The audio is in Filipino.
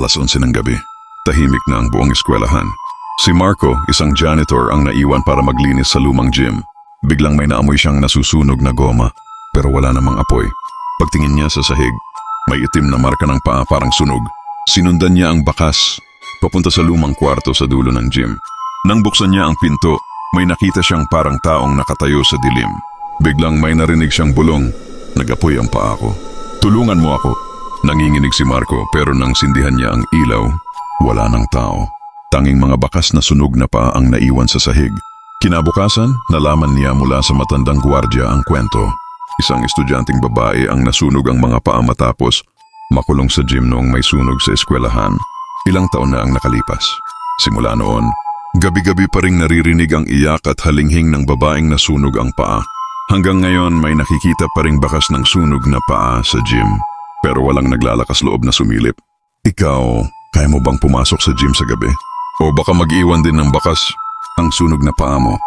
11 ng gabi. Tahimik na ang buong eskwelahan. Si Marco, isang janitor ang naiwan para maglinis sa lumang gym. Biglang may naamoy siyang nasusunog na goma, pero wala namang apoy. Pagtingin niya sa sahig, may itim na marka ng paa parang sunog. Sinundan niya ang bakas, papunta sa lumang kwarto sa dulo ng gym. Nang buksan niya ang pinto, may nakita siyang parang taong nakatayo sa dilim. Biglang may narinig siyang bulong. Nagapoy ang paa ko. Tulungan mo ako. Nanginginig si Marco pero nang sindihan niya ang ilaw, wala ng tao. Tanging mga bakas na sunog na paa ang naiwan sa sahig. Kinabukasan, nalaman niya mula sa matandang gwardya ang kwento. Isang estudyanteng babae ang nasunog ang mga paa matapos makulong sa gym noong may sunog sa eskwelahan. Ilang taon na ang nakalipas. Simula noon, gabi-gabi pa ring naririnig ang iyak at halinghing ng babaeng nasunog ang paa. Hanggang ngayon may nakikita pa ring bakas ng sunog na paa sa gym. Pero walang naglalakas loob na sumilip. Ikaw, kaya mo bang pumasok sa gym sa gabi? O baka mag-iwan din ng bakas ang sunog na paa mo?